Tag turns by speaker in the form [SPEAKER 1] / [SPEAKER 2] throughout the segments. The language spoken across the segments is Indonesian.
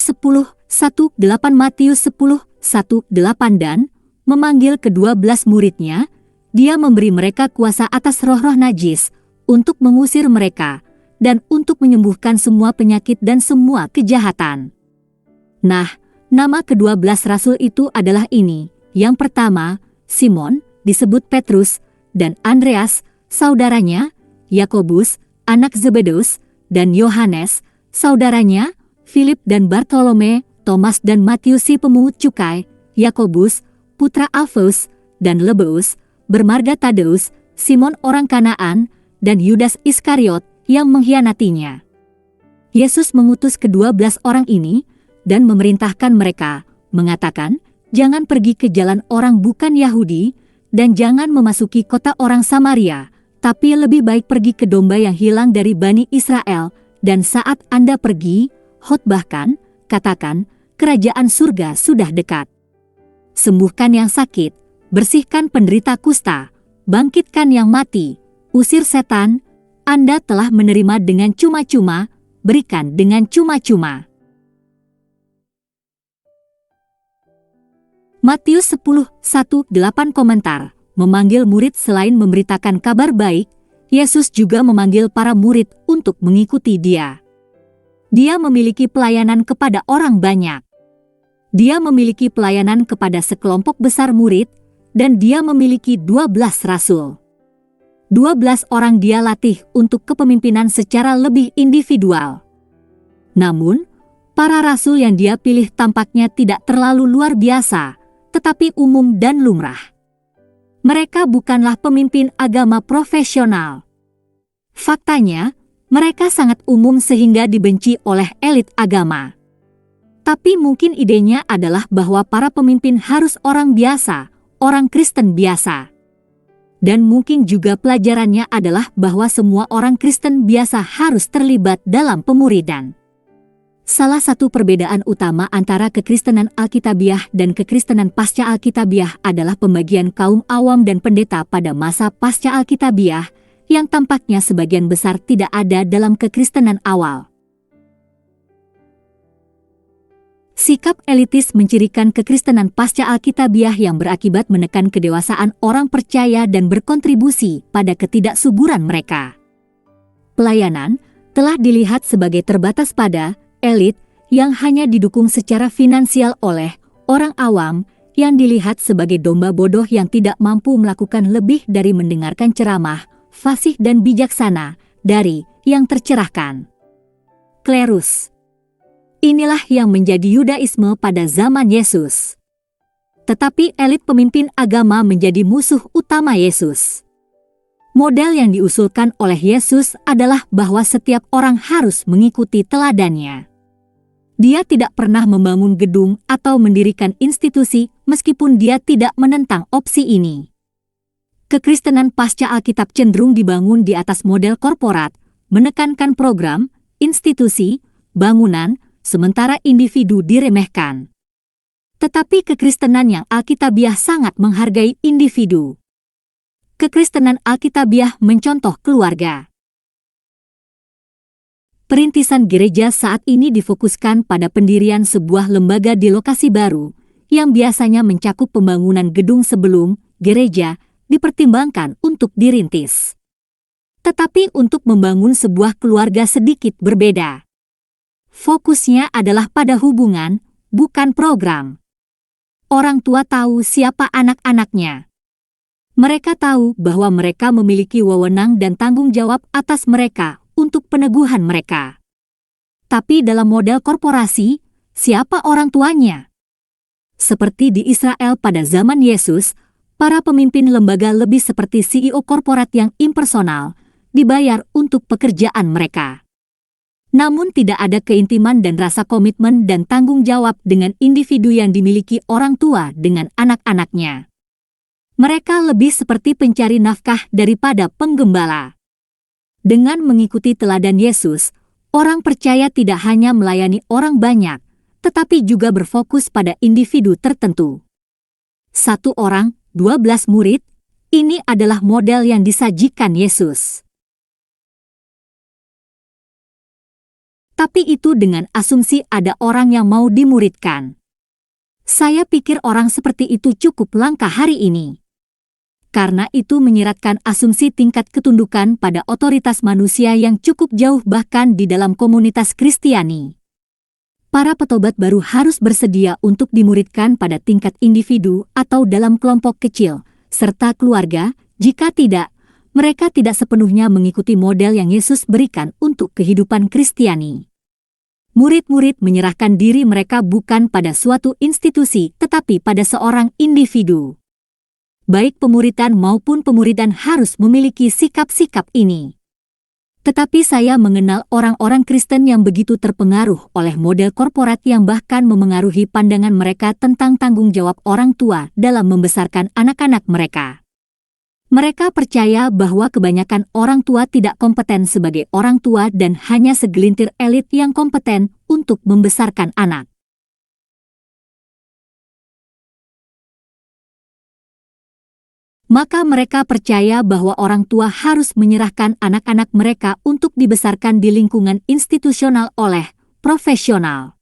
[SPEAKER 1] 10:1-8 Matius 10:1-8 dan memanggil ke-12 muridnya, dia memberi mereka kuasa atas roh-roh najis untuk mengusir mereka dan untuk menyembuhkan semua penyakit dan semua kejahatan. Nah, nama ke-12 rasul itu adalah ini. Yang pertama, Simon, disebut Petrus, dan Andreas, saudaranya, Yakobus, anak Zebedeus, dan Yohanes, saudaranya, Philip dan Bartolome, Thomas dan Matius si pemungut cukai, Yakobus, putra Alfeus, dan Lebeus, bermarga Tadeus, Simon orang Kanaan, dan Yudas Iskariot yang mengkhianatinya. Yesus mengutus ke-12 orang ini dan memerintahkan mereka, mengatakan, jangan pergi ke jalan orang bukan Yahudi, dan jangan memasuki kota orang Samaria, tapi lebih baik pergi ke domba yang hilang dari Bani Israel, dan saat Anda pergi, khotbahkan, katakan, kerajaan surga sudah dekat. Sembuhkan yang sakit, bersihkan penderita kusta, bangkitkan yang mati, usir setan. Anda telah menerima dengan cuma-cuma, berikan dengan cuma-cuma. Matius 10:1-8 komentar. Memanggil murid selain memberitakan kabar baik, Yesus juga memanggil para murid untuk mengikuti Dia. Dia memiliki pelayanan kepada orang banyak. Dia memiliki pelayanan kepada sekelompok besar murid, dan Dia memiliki 12 rasul. 12 orang Dia latih untuk kepemimpinan secara lebih individual. Namun, para rasul yang Dia pilih tampaknya tidak terlalu luar biasa, tetapi umum dan lumrah. Mereka bukanlah pemimpin agama profesional. Faktanya, mereka sangat umum sehingga dibenci oleh elit agama. Tapi mungkin idenya adalah bahwa para pemimpin harus orang biasa, orang Kristen biasa. Dan mungkin juga pelajarannya adalah bahwa semua orang Kristen biasa harus terlibat dalam pemuridan. Salah satu perbedaan utama antara kekristenan Alkitabiah dan kekristenan pasca Alkitabiah adalah pembagian kaum awam dan pendeta pada masa pasca Alkitabiah, yang tampaknya sebagian besar tidak ada dalam kekristenan awal. Sikap elitis mencirikan kekristenan pasca Alkitabiah yang berakibat menekan kedewasaan orang percaya dan berkontribusi pada ketidaksuburan mereka. Pelayanan telah dilihat sebagai terbatas pada elit yang hanya didukung secara finansial oleh orang awam yang dilihat sebagai domba bodoh yang tidak mampu melakukan lebih dari mendengarkan ceramah, fasih dan bijaksana dari yang tercerahkan. Klerus. Inilah yang menjadi Yudaisme pada zaman Yesus. Tetapi elit pemimpin agama menjadi musuh utama Yesus. Model yang diusulkan oleh Yesus adalah bahwa setiap orang harus mengikuti teladannya. Dia tidak pernah membangun gedung atau mendirikan institusi meskipun dia tidak menentang opsi ini. Kekristenan pasca Alkitab cenderung dibangun di atas model korporat, menekankan program, institusi, bangunan, sementara individu diremehkan. Tetapi kekristenan yang Alkitabiah sangat menghargai individu. Kekristenan Alkitabiah mencontoh keluarga. Perintisan gereja saat ini difokuskan pada pendirian sebuah lembaga di lokasi baru, yang biasanya mencakup pembangunan gedung sebelum gereja dipertimbangkan untuk dirintis. Tetapi untuk membangun sebuah keluarga sedikit berbeda. Fokusnya adalah pada hubungan, bukan program. Orang tua tahu siapa anak-anaknya. Mereka tahu bahwa mereka memiliki wewenang dan tanggung jawab atas mereka untuk peneguhan mereka. Tapi dalam model korporasi, siapa orang tuanya? Seperti di Israel pada zaman Yesus, para pemimpin lembaga lebih seperti CEO korporat yang impersonal, dibayar untuk pekerjaan mereka. Namun tidak ada keintiman dan rasa komitmen dan tanggung jawab dengan individu yang dimiliki orang tua dengan anak-anaknya. Mereka lebih seperti pencari nafkah daripada penggembala. Dengan mengikuti teladan Yesus, orang percaya tidak hanya melayani orang banyak, tetapi juga berfokus pada individu tertentu. 1 orang, 12 murid, ini adalah model yang disajikan Yesus. tapi itu dengan asumsi ada orang yang mau dimuridkan. Saya pikir orang seperti itu cukup langka hari ini. Karena itu menyiratkan asumsi tingkat ketundukan pada otoritas manusia yang cukup jauh bahkan di dalam komunitas Kristiani. Para petobat baru harus bersedia untuk dimuridkan pada tingkat individu atau dalam kelompok kecil, serta keluarga. Jika tidak, mereka tidak sepenuhnya mengikuti model yang Yesus berikan untuk kehidupan Kristiani. Murid-murid menyerahkan diri mereka bukan pada suatu institusi tetapi pada seorang individu. Baik pemuridan maupun pemuridan harus memiliki sikap-sikap ini. Tetapi saya mengenal orang-orang Kristen yang begitu terpengaruh oleh model korporat yang bahkan memengaruhi pandangan mereka tentang tanggung jawab orang tua dalam membesarkan anak-anak mereka. Mereka percaya bahwa kebanyakan orang tua tidak kompeten sebagai orang tua dan hanya segelintir elit yang kompeten untuk membesarkan anak. Maka mereka percaya bahwa orang tua harus menyerahkan anak-anak mereka untuk dibesarkan di lingkungan institusional oleh profesional.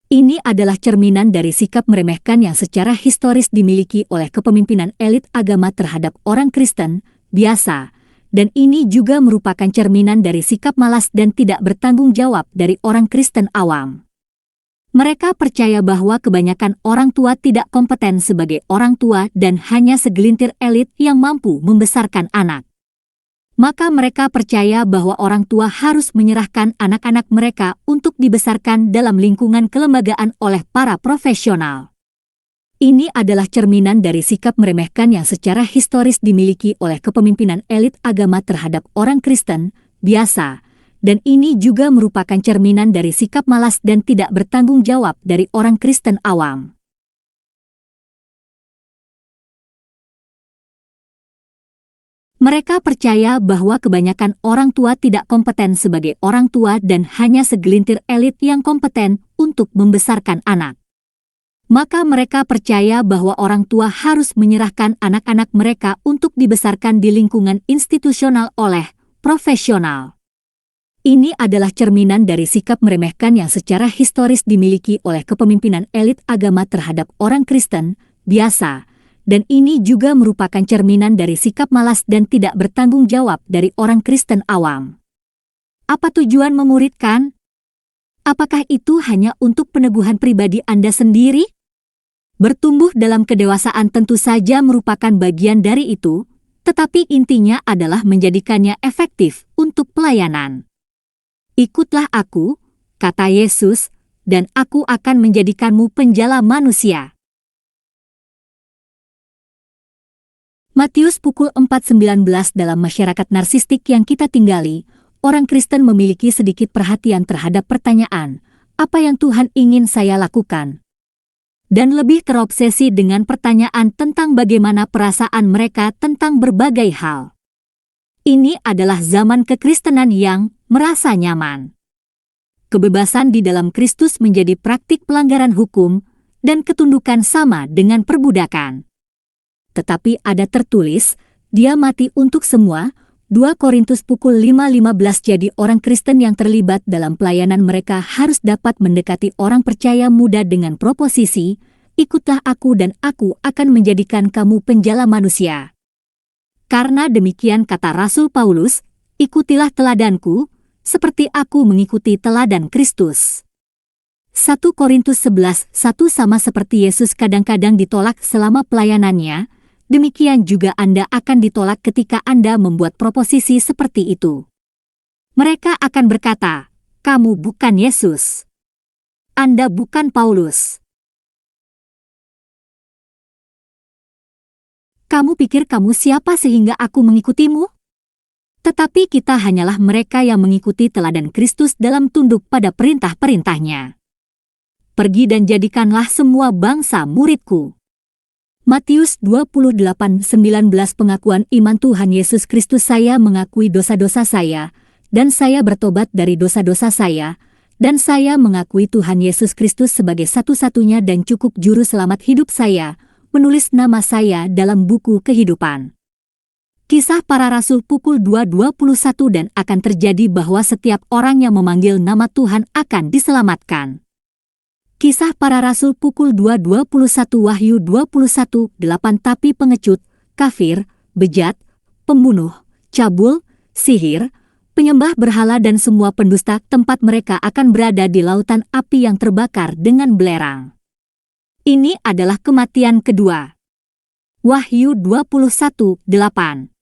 [SPEAKER 1] Ini adalah cerminan dari sikap meremehkan yang secara historis dimiliki oleh kepemimpinan elit agama terhadap orang Kristen biasa, dan ini juga merupakan cerminan dari sikap malas dan tidak bertanggung jawab dari orang Kristen awam. Mereka percaya bahwa kebanyakan orang tua tidak kompeten sebagai orang tua dan hanya segelintir elit yang mampu membesarkan anak. Maka mereka percaya bahwa orang tua harus menyerahkan anak-anak mereka untuk dibesarkan dalam lingkungan kelembagaan oleh para profesional. Ini adalah cerminan dari sikap meremehkan yang secara historis dimiliki oleh kepemimpinan elit agama terhadap orang Kristen biasa, dan ini juga merupakan cerminan dari sikap malas dan tidak bertanggung jawab dari orang Kristen awam. Mereka percaya bahwa kebanyakan orang tua tidak kompeten sebagai orang tua dan hanya segelintir elit yang kompeten untuk membesarkan anak. Maka mereka percaya bahwa orang tua harus menyerahkan anak-anak mereka untuk dibesarkan di lingkungan institusional oleh profesional. Ini adalah cerminan dari sikap meremehkan yang secara historis dimiliki oleh kepemimpinan elit agama terhadap orang Kristen biasa, dan ini juga merupakan cerminan dari sikap malas dan tidak bertanggung jawab dari orang Kristen awam. Apa tujuan memuridkan? Apakah itu hanya untuk peneguhan pribadi Anda sendiri? Bertumbuh dalam kedewasaan tentu saja merupakan bagian dari itu, tetapi intinya adalah menjadikannya efektif untuk pelayanan. Ikutlah aku, kata Yesus, dan aku akan menjadikanmu penjala manusia. Matius pukul 4:19. Dalam masyarakat narsistik yang kita tinggali, orang Kristen memiliki sedikit perhatian terhadap pertanyaan, apa yang Tuhan ingin saya lakukan? Dan lebih terobsesi dengan pertanyaan tentang bagaimana perasaan mereka tentang berbagai hal. Ini adalah zaman kekristenan yang merasa nyaman. Kebebasan di dalam Kristus menjadi praktik pelanggaran hukum dan ketundukan sama dengan perbudakan. Tetapi ada tertulis, dia mati untuk semua, 2 Korintus pukul 5:15. Jadi orang Kristen yang terlibat dalam pelayanan mereka harus dapat mendekati orang percaya muda dengan proposisi, ikutlah aku dan aku akan menjadikan kamu penjala manusia. Karena demikian kata Rasul Paulus, ikutilah teladanku, seperti aku mengikuti teladan Kristus. 1 Korintus 11:1. Sama seperti Yesus kadang-kadang ditolak selama pelayanannya, demikian juga Anda akan ditolak ketika Anda membuat proposisi seperti itu. Mereka akan berkata, kamu bukan Yesus. Anda bukan Paulus. Kamu pikir kamu siapa sehingga aku mengikutimu? Tetapi kita hanyalah mereka yang mengikuti teladan Kristus dalam tunduk pada perintah-perintahnya. Pergi dan jadikanlah semua bangsa muridku. Matius 28:19. Pengakuan iman Tuhan Yesus Kristus. Saya mengakui dosa-dosa saya, dan saya bertobat dari dosa-dosa saya, dan saya mengakui Tuhan Yesus Kristus sebagai satu-satunya dan cukup juru selamat hidup saya, menulis nama saya dalam buku kehidupan. Kisah Para Rasul pukul 2:21 dan akan terjadi bahwa setiap orang yang memanggil nama Tuhan akan diselamatkan. Kisah Para Rasul pukul 2:21 Wahyu 21:8 Tapi pengecut, kafir, bejat, pembunuh, cabul, sihir, penyembah berhala dan semua pendusta tempat mereka akan berada di lautan api yang terbakar dengan belerang. Ini adalah kematian kedua. Wahyu 21:8.